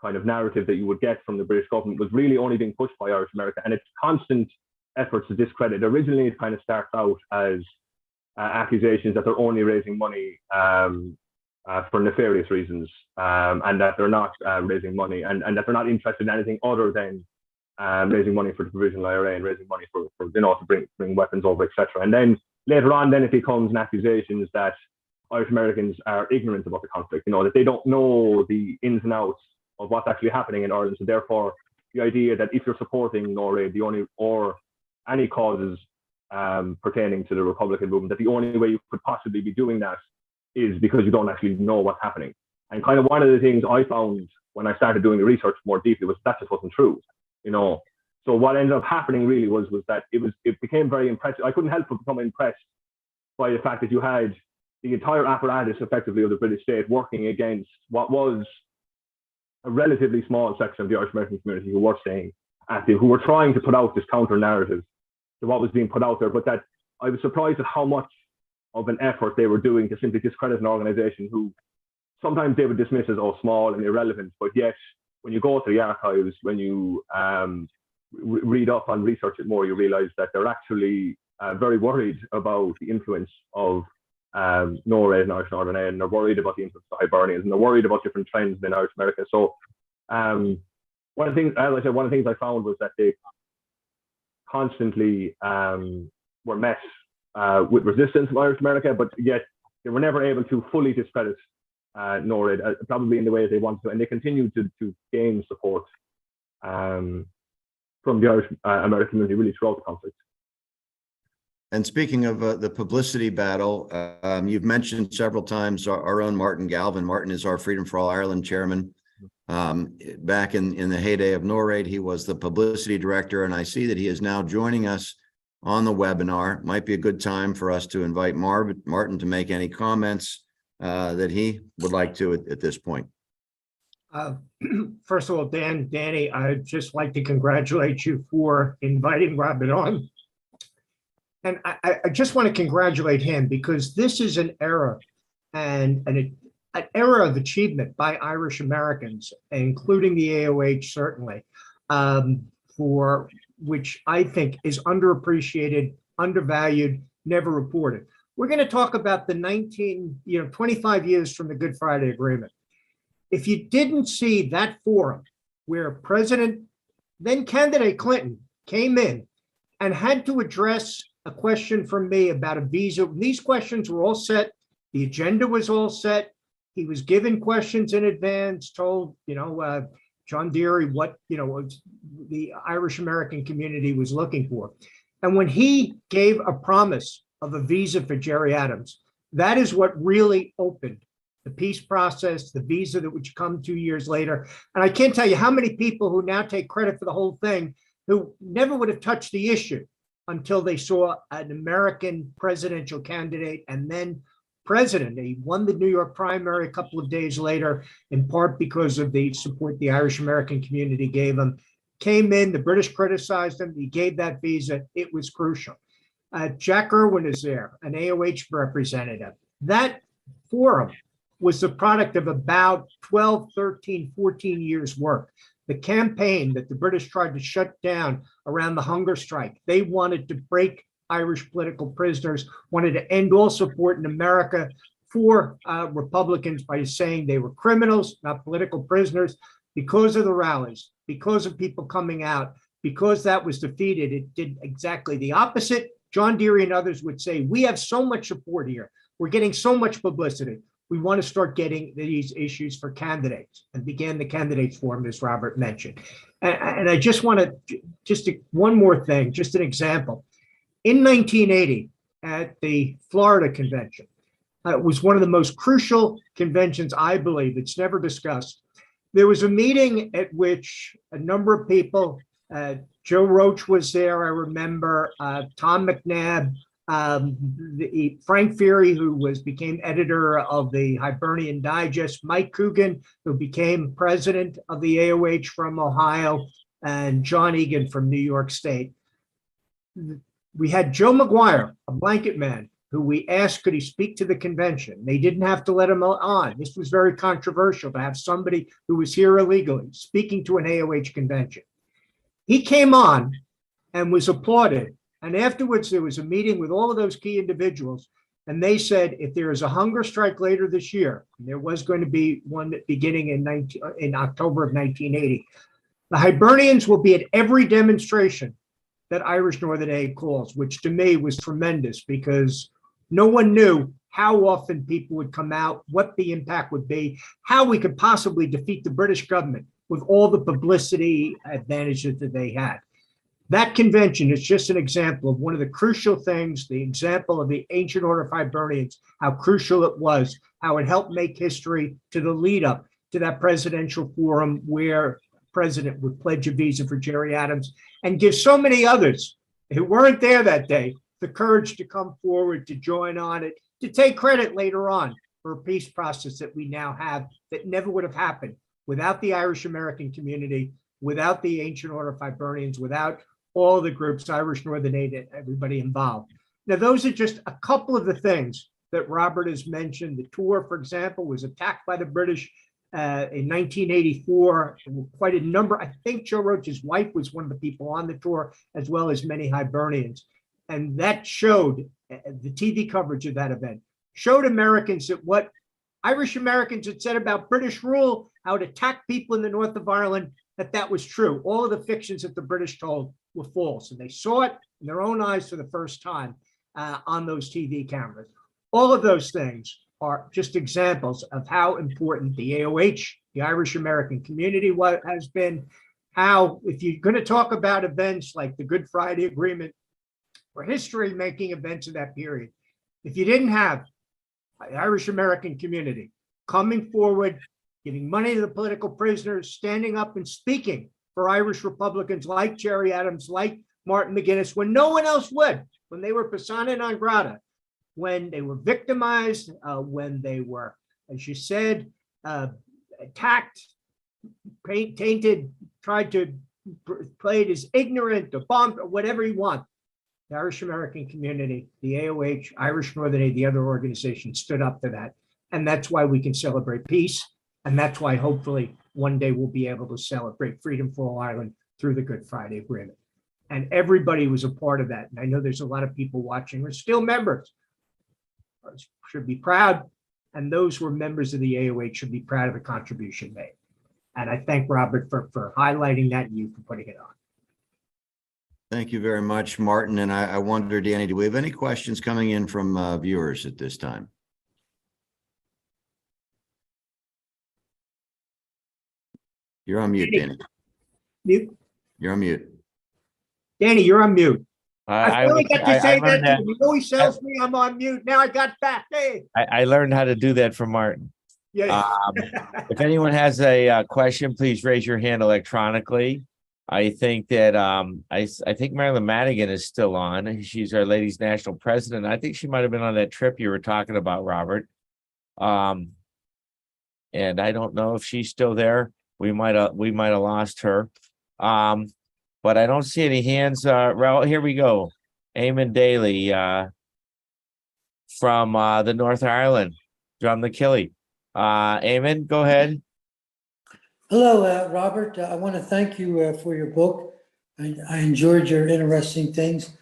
kind of narrative that you would get from the British government was really only being pushed by Irish America, and its constant efforts to discredit. Originally, it kind of starts out as accusations that they're only raising money for nefarious reasons, and that they're not raising money, and that they're not interested in anything other than raising money for the provisional IRA and raising money for to bring weapons over, etc. And then later on, then it becomes an accusation that Irish Americans are ignorant about the conflict, that they don't know the ins and outs of what's actually happening in Ireland. So therefore, the idea that if you're supporting Noraid, or any causes pertaining to the Republican movement, that the only way you could possibly be doing that is because you don't actually know what's happening. And kind of one of the things I found when I started doing the research more deeply was that just wasn't true. So what ended up happening really was that it became very impressive. I couldn't help but become impressed by the fact that you had the entire apparatus effectively of the British state working against what was a relatively small section of the Irish American community who were staying active, who were trying to put out this counter narrative to what was being put out there. But that I was surprised at how much of an effort they were doing to simply discredit an organization who sometimes they would dismiss as small and irrelevant, but yet when you go to the archives, when you read up and research it more, you realize that they're actually very worried about the influence of Noraid and Irish Northern Aid, and they're worried about the influence of the Hibernians, and they're worried about different trends in Irish America. So one of the things, as I said, one of the things I found was that they constantly were met with resistance from Irish America, but yet they were never able to fully discredit Noraid, probably in the way they wanted to, and they continued to gain support from the Irish American community really throughout the conflict. And speaking of the publicity battle, you've mentioned several times our own Martin Galvin. Martin is our Freedom for All Ireland chairman. Back in the heyday of Noraid, he was the publicity director, and I see that he is now joining us on the webinar. Might be a good time for us to invite Martin to make any comments that he would like to at this point. First of all, Danny, I'd just like to congratulate you for inviting Robert on. And I just want to congratulate him because this is an era and an era of achievement by Irish Americans, including the AOH, certainly, for which I think is underappreciated, undervalued, never reported. We're going to talk about the 25 years from the Good Friday Agreement. If you didn't see that forum where President, then candidate Clinton, came in and had to address a question from me about a visa. These questions were all set. The agenda was all set. He was given questions in advance, told, John Deere what, the Irish American community was looking for. And when he gave a promise of a visa for Jerry Adams, that is what really opened the peace process, the visa that would come 2 years later. And I can't tell you how many people who now take credit for the whole thing who never would have touched the issue until they saw an American presidential candidate and then president. He won the New York primary a couple of days later, in part because of the support the Irish American community gave him. Came in, the British criticized him, he gave that visa, it was crucial. Jack Irwin is there, an AOH representative. That forum was the product of about 12, 13, 14 years work. The campaign that the British tried to shut down around the hunger strike, they wanted to break Irish political prisoners, wanted to end all support in America for Republicans by saying they were criminals, not political prisoners. Because of the rallies, because of people coming out, because that was defeated, it did exactly the opposite. John Deere and others would say, we have so much support here. We're getting so much publicity. We want to start getting these issues for candidates, and began the candidates forum, as Robert mentioned. And I just want to, one more thing, just an example. In 1980, at the Florida convention, it was one of the most crucial conventions, I believe, it's never discussed. There was a meeting at which a number of people, Joe Roach was there, I remember, Tom McNabb, Frank Feary, who became editor of the Hibernian Digest, Mike Coogan, who became president of the AOH from Ohio, and John Egan from New York State. We had Joe McGuire, a blanket man, who we asked, could he speak to the convention? They didn't have to let him on. This was very controversial to have somebody who was here illegally speaking to an AOH convention. He came on and was applauded. And afterwards, there was a meeting with all of those key individuals. And they said, if there is a hunger strike later this year, and there was going to be one beginning in October of 1980, the Hibernians will be at every demonstration that Irish Northern Aid calls, which to me was tremendous because no one knew how often people would come out, what the impact would be, how we could possibly defeat the British government with all the publicity advantages that they had. That convention is just an example of one of the crucial things, the example of the Ancient Order of Hibernians, how crucial it was, how it helped make history to the lead up to that presidential forum where the president would pledge a visa for Jerry Adams and give so many others who weren't there that day the courage to come forward, to join on it, to take credit later on for a peace process that we now have that never would have happened without the Irish American community, without the Ancient Order of Hibernians, without all the groups, Irish Northern Aid, everybody involved. Now, those are just a couple of the things that Robert has mentioned. The tour, for example, was attacked by the British in 1984. Quite a number. I think Joe Roach's wife was one of the people on the tour, as well as many Hibernians. And that showed, the TV coverage of that event, showed Americans that what Irish Americans had said about British rule, how it attacked people in the north of Ireland, that was true. All of the fictions that the British told were false, and they saw it in their own eyes for the first time on those TV cameras. All of those things are just examples of how important the AOH, the Irish American community, has been. How, if you're going to talk about events like the Good Friday Agreement or history-making events of that period, if you didn't have the Irish American community coming forward, giving money to the political prisoners, standing up and speaking for Irish Republicans like Jerry Adams, like Martin McGuinness, when no one else would, when they were persona non grata, when they were victimized, when they were, as you said, attacked, tainted, tried to play it as ignorant or bombed or whatever you want. The Irish American community, the AOH, Irish Northern Aid, the other organizations stood up to that. And that's why we can celebrate peace. And that's why hopefully one day we'll be able to celebrate freedom for all Ireland through the Good Friday Agreement. And everybody was a part of that. And I know there's a lot of people watching who are still members, should be proud. And those who are members of the AOH should be proud of the contribution made. And I thank Robert for highlighting that and you for putting it on. Thank you very much, Martin. And I wonder, Danny, do we have any questions coming in from viewers at this time? You're on mute, Danny. Mute. You're on mute. Danny, you're on mute. I finally got to say that that. to him. He always tells me I'm on mute. Now I got back. Hey. I learned how to do that from Martin. Yeah. If anyone has a question, please raise your hand electronically. I think that I think Marilyn Madigan is still on. She's our Ladies National President. I think she might have been on that trip you were talking about, Robert. And I don't know if she's still there. We might have lost her. But I don't see any hands. Here we go. Eamon Daly from the North Ireland, from the Killy. Eamon, go ahead. Hello, Robert. I want to thank you for your book. I enjoyed your interesting things.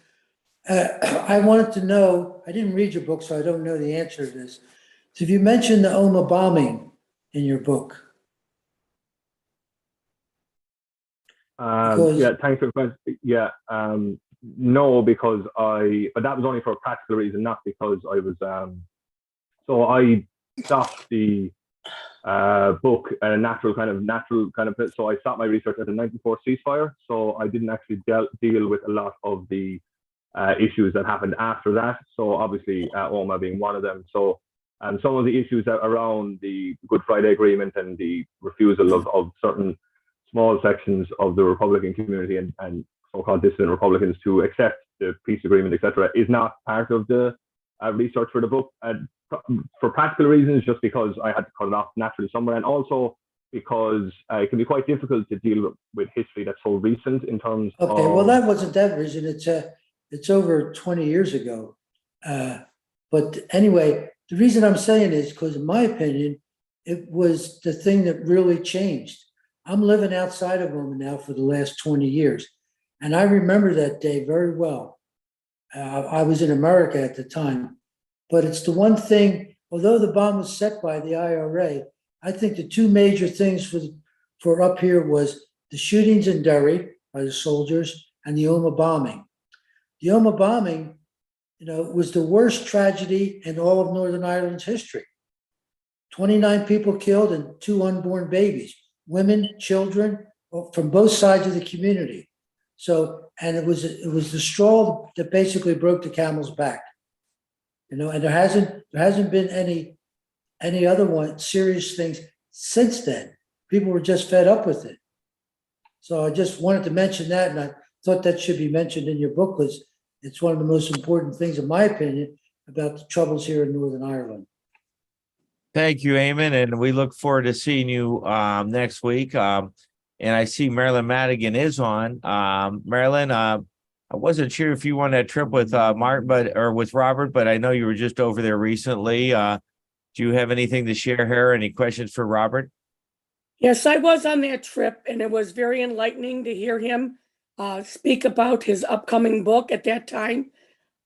I wanted to know, I didn't read your book, so I don't know the answer to this. So if you mentioned the Omagh bombing in your book. Yeah, thanks for the question. Yeah, no, because but that was only for a practical reason, not because I was, so I stopped the book at a natural kind of, so I stopped my research at the 94 ceasefire. So I didn't actually deal with a lot of the issues that happened after that. So obviously Omagh being one of them. So some of the issues around the Good Friday Agreement and the refusal of certain small sections of the Republican community and so-called dissident Republicans to accept the peace agreement, etc., is not part of the research for the book. For practical reasons, just because I had to cut it off naturally somewhere, and also because it can be quite difficult to deal with history that's so recent in terms of... Okay, well, that wasn't that reason. It's it's over 20 years ago. But anyway, the reason I'm saying is because, in my opinion, it was the thing that really changed. I'm living outside of Rome now for the last 20 years. And I remember that day very well. I was in America at the time. But it's the one thing, although the bomb was set by the IRA, I think the two major things for up here was the shootings in Derry by the soldiers and the Omagh bombing. The Omagh bombing, was the worst tragedy in all of Northern Ireland's history. 29 people killed and 2 unborn babies, women, children, from both sides of the community. So, and it was the straw that basically broke the camel's back. And there hasn't been any other serious things since then. People were just fed up with it. So I just wanted to mention that, and I thought that should be mentioned in your book because it's one of the most important things, in my opinion, about the troubles here in Northern Ireland. Thank you, Eamon, and we look forward to seeing you next week. And I see Marilyn Madigan is on. Marilyn, I wasn't sure if you were on that trip with Martin, or with Robert, but I know you were just over there recently. Do you have anything to share here? Any questions for Robert? Yes, I was on that trip, and it was very enlightening to hear him speak about his upcoming book at that time.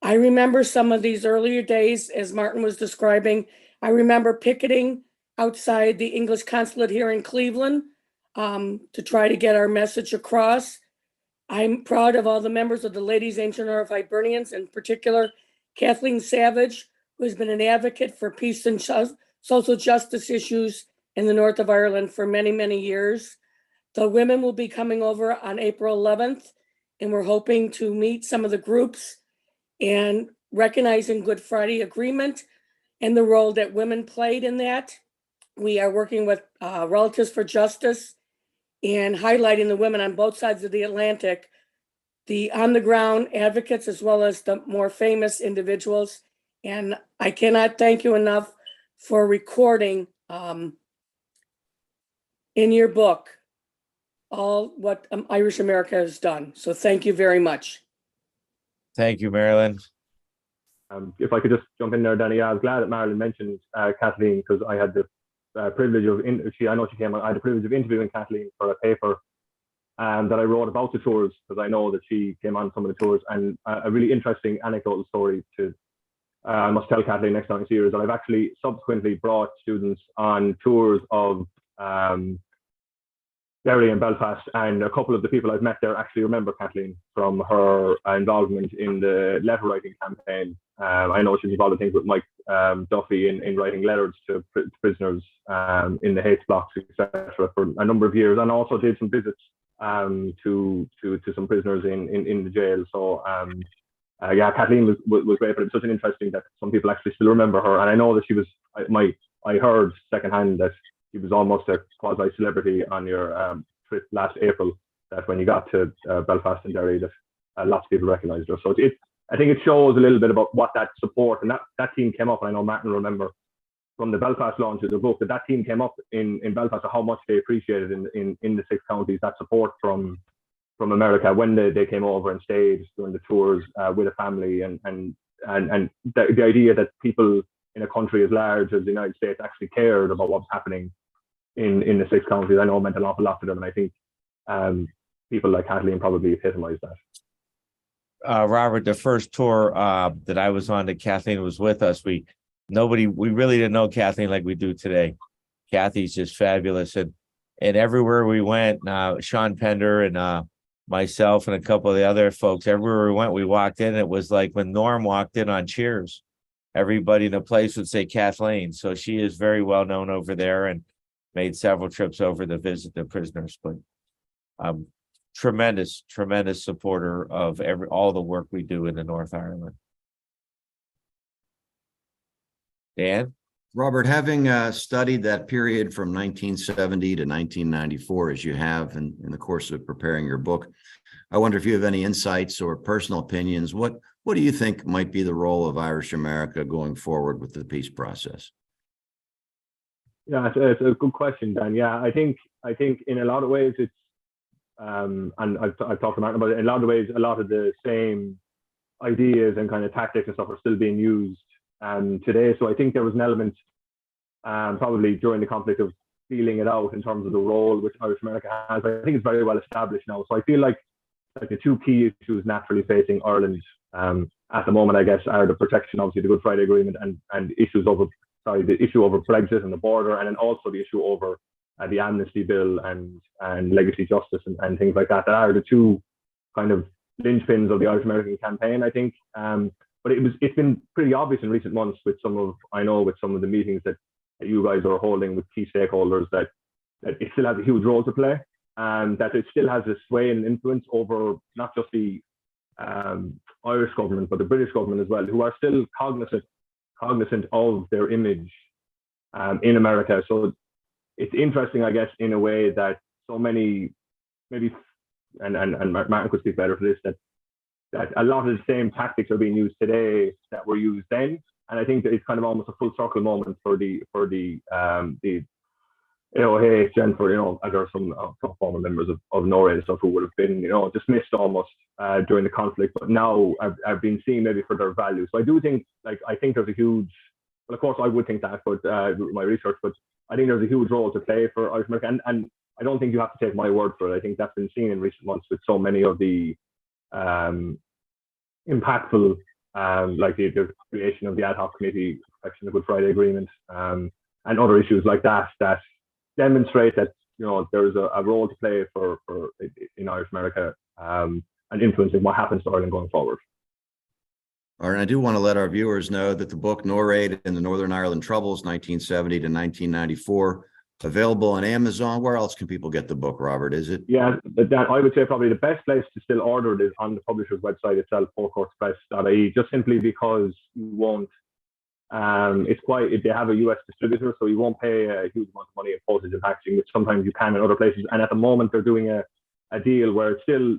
I remember some of these earlier days, as Martin was describing. I remember picketing outside the English consulate here in Cleveland to try to get our message across. I'm proud of all the members of the Ladies Ancient Order of Hibernians, in particular, Kathleen Savage, who has been an advocate for peace and social justice issues in the north of Ireland for many, many years. The women will be coming over on April 11th, and we're hoping to meet some of the groups and recognizing Good Friday Agreement and the role that women played in that. We are working with Relatives for Justice and highlighting the women on both sides of the Atlantic, the on-the-ground advocates, as well as the more famous individuals. And I cannot thank you enough for recording in your book all what Irish America has done. So thank you very much. Thank you, Marilyn. If I could just jump in there, Danny, I was glad that Marilyn mentioned Kathleen, because I had the privilege of, I know she came on, I had the privilege of interviewing Kathleen for a paper that I wrote about the tours, because I know that she came on some of the tours, and a really interesting anecdotal story I must tell Kathleen next time I see her, is that I've actually subsequently brought students on tours of Derry and Belfast, and a couple of the people I've met there actually remember Kathleen from her involvement in the letter writing campaign. I know she's involved in things with Mike Duffy in writing letters to prisoners in the hate blocks, etc., for a number of years, and also did some visits to some prisoners in the jail. So yeah, Kathleen was great, but it's such an interesting that some people actually still remember her, and I know that she was. I heard secondhand that she was almost a quasi-celebrity on your trip last April, that when you got to Belfast and Derry, that lots of people recognised her. So I think it shows a little bit about what that support, and that team came up, and I know Martin remember from the Belfast launch of the book, that team came up in Belfast, how much they appreciated in the 6 counties, that support from America when they came over and stayed during the tours with a family, and the idea that people in a country as large as the United States actually cared about what was happening in the 6 counties, I know meant an awful lot to them, and I think people like Kathleen probably epitomized that. Robert, the first tour that I was on that Kathleen was with us, we really didn't know Kathleen like we do today. Kathy's just fabulous, and everywhere we went, Sean Pender and myself and a couple of the other folks, everywhere we went, we walked in, it was like when Norm walked in on Cheers, everybody in the place would say Kathleen. So she is very well known over there and made several trips over to visit the prisoners, but tremendous supporter of all the work we do in the North Ireland. Dan? Robert, having studied that period from 1970 to 1994, as you have in the course of preparing your book, I wonder if you have any insights or personal opinions. What do you think might be the role of Irish America going forward with the peace process? Yeah, it's a good question, Dan. Yeah, I think in a lot of ways it's, and I've talked to Martin about it, in a lot of ways, a lot of the same ideas and kind of tactics and stuff are still being used today. So I think there was an element probably during the conflict of feeling it out in terms of the role which Irish America has. I think it's very well established now. So I feel like the two key issues naturally facing Ireland at the moment, I guess, are the protection, obviously, the Good Friday Agreement and issues over, the issue over Brexit and the border, and then also the issue over the amnesty bill and legacy justice and things like that. That are the two kind of linchpins of the Irish American campaign, I think. But it's been pretty obvious in recent months with some of the meetings that you guys are holding with key stakeholders that it still has a huge role to play, and that it still has a sway and influence over not just the Irish government, but the British government as well, who are still cognizant of their image in America. So it's interesting, I guess, in a way that so many, maybe, and Martin could speak better for this, that a lot of the same tactics are being used today that were used then. And I think that it's kind of almost a full circle moment for the AOH and for, as there are some former members of Noraid and stuff who would have been, dismissed almost during the conflict, but now I've been seen maybe for their value. So I do think, I think there's a huge, well, of course I would think that, but my research, but I think there's a huge role to play for Irish America. And I don't think you have to take my word for it. I think that's been seen in recent months with so many of the impactful, like the creation of the ad hoc committee, protection of the Good Friday Agreement, and other issues like that demonstrate that there is a role to play for in Irish America and influencing what happens to Ireland going forward. All right, I do want to let our viewers know that the book Noraid and the Northern Ireland Troubles, 1970 to 1994, available on Amazon. Where else can people get the book, Robert? Is it? Yeah, I would say probably the best place to still order it is on the publisher's website itself, fourcourtspress.ie, just simply because you won't. They have a US distributor, so you won't pay a huge amount of money in postage and packaging, which sometimes you can in other places. And at the moment, they're doing a deal where it's still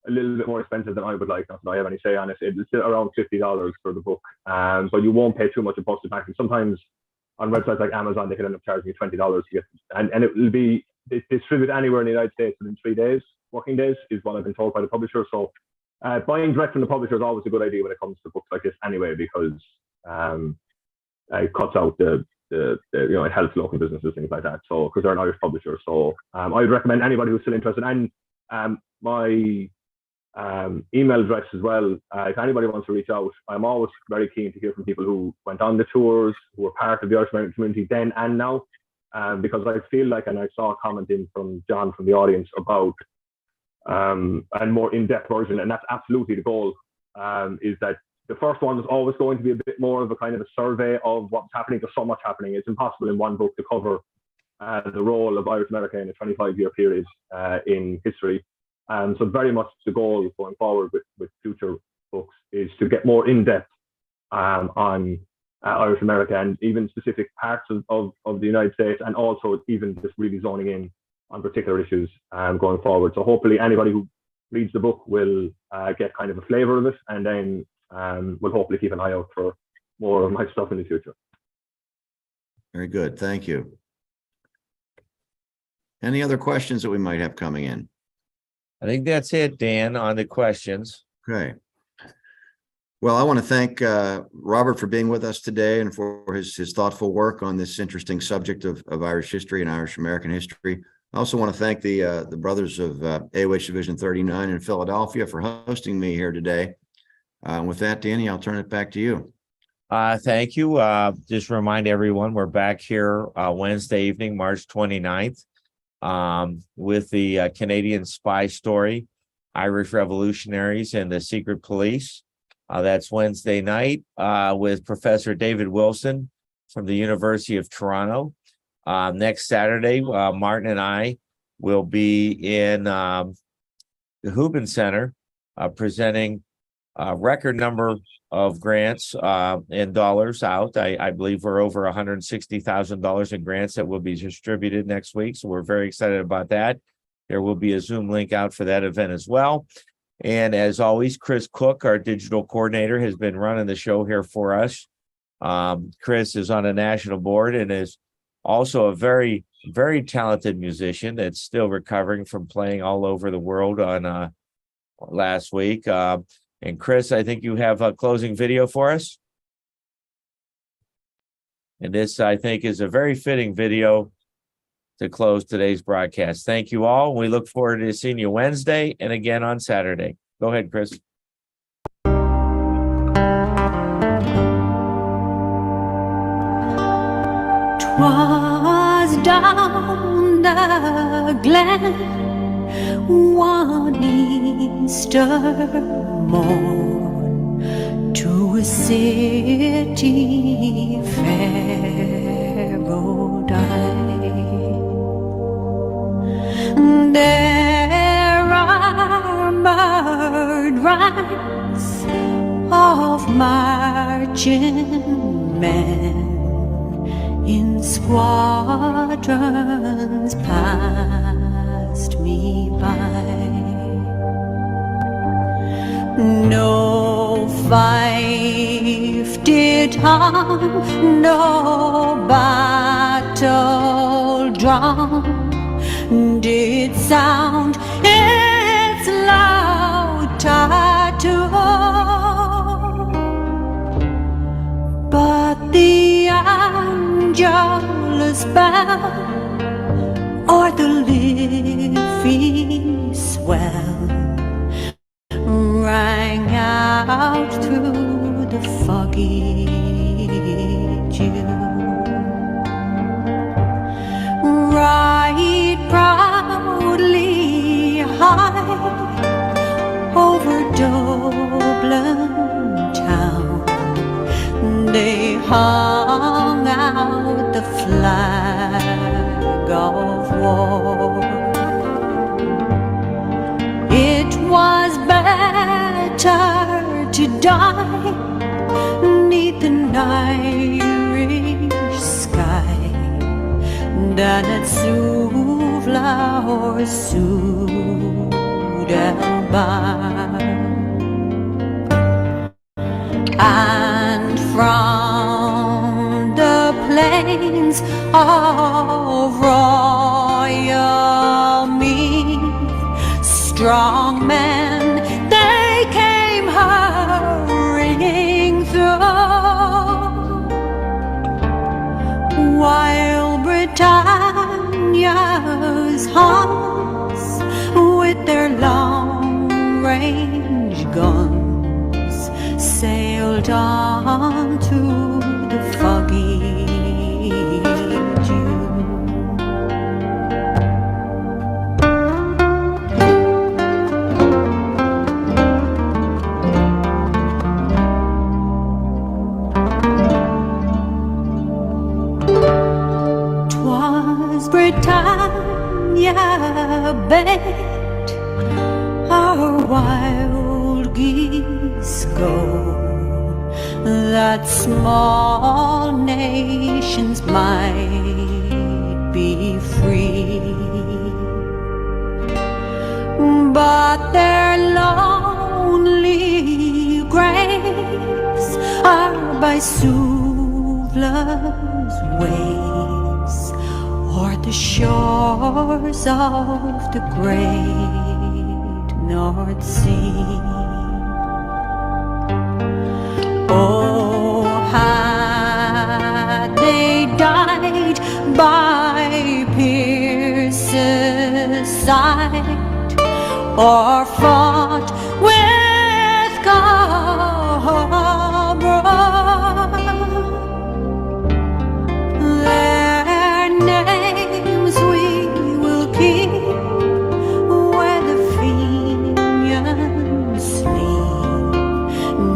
a little bit more expensive than I would like. Not that I have any say on it. It's still around $50 for the book, but you won't pay too much in postage and packaging. Sometimes on websites like Amazon, they could end up charging you $20 to get, and it will be distributed anywhere in the United States within 3 days, working days, is what I've been told by the publisher. So buying direct from the publisher is always a good idea when it comes to books like this anyway, because it cuts out it helps local businesses, things like that. So because they're an Irish publisher, so I would recommend anybody who's still interested. And my email address as well. If anybody wants to reach out, I'm always very keen to hear from people who went on the tours, who were part of the Irish American community then and now, because I feel like, and I saw a comment in from John from the audience about a more in-depth version, and that's absolutely the goal. Is that the first one is always going to be a bit more of a kind of a survey of what's happening. There's so much happening. It's impossible in one book to cover the role of Irish America in a 25-year period in history. So very much the goal going forward with future books is to get more in-depth on Irish America and even specific parts of the United States, and also even just really zoning in on particular issues going forward. So hopefully anybody who reads the book will get kind of a flavor of it, and then we'll hopefully keep an eye out for more of my stuff in the future. Very good. Thank you. Any other questions that we might have coming in? I think that's it, Dan, on the questions. Okay. Well, I want to thank Robert for being with us today and for his thoughtful work on this interesting subject of Irish history and Irish American history. I also want to thank the brothers of AOH Division 39 in Philadelphia for hosting me here today. With that, Danny, I'll turn it back to you. Thank you. Just remind everyone, we're back here Wednesday evening, March 29th. With the Canadian spy story, Irish Revolutionaries and the Secret Police. That's Wednesday night with Professor David Wilson from the University of Toronto. Next Saturday, Martin and I will be in the Hubin Center presenting a record number of grants in dollars out. I believe we're over $160,000 in grants that will be distributed next week. So we're very excited about that. There will be a Zoom link out for that event as well. And as always, Chris Cook, our digital coordinator, has been running the show here for us. Chris is on a national board and is also a very, very talented musician that's still recovering from playing all over the world on last week. And Chris, I think you have a closing video for us. And this, I think, is a very fitting video to close today's broadcast. Thank you all. We look forward to seeing you Wednesday and again on Saturday. Go ahead, Chris. Was down the glen one Easter morn to a city fair rode I. There armored ranks of marching men in squadrons passed me by. No fife did hum, no battle drum did sound its loud tattoo, but the angelus bell or the living swell rang out through the foggy dew. Right proudly high over Dublin town they hung out the flag of war. It was better to die 'neath an Irish sky than at Suvla or Sudelbar. And from the plains of royal Meath, strong men they came hurrying through, while Britannia's Huns with their long-range guns sailed on to the foggy dew. 'Twas Britannia bade our wild geese go, that small nations might be free, but their lonely graves are by Suvla's waves or the shores of the great North Sea. Oh, had they died by Pierce's side or fought with Cabra, their names we will keep where the Fenians sleep,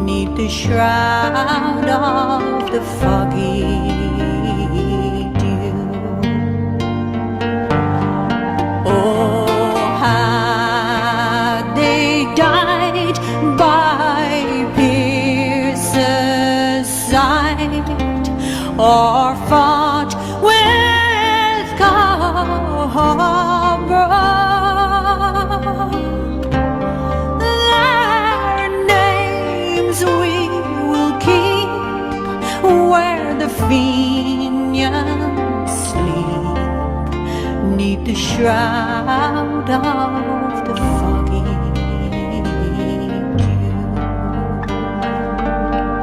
'neath the shroud of the foggy dew. Oh, had they died by Pierce's side or fought with Cabra, their names we will keep where the Fenians sleep, 'neath the shroud of the foggy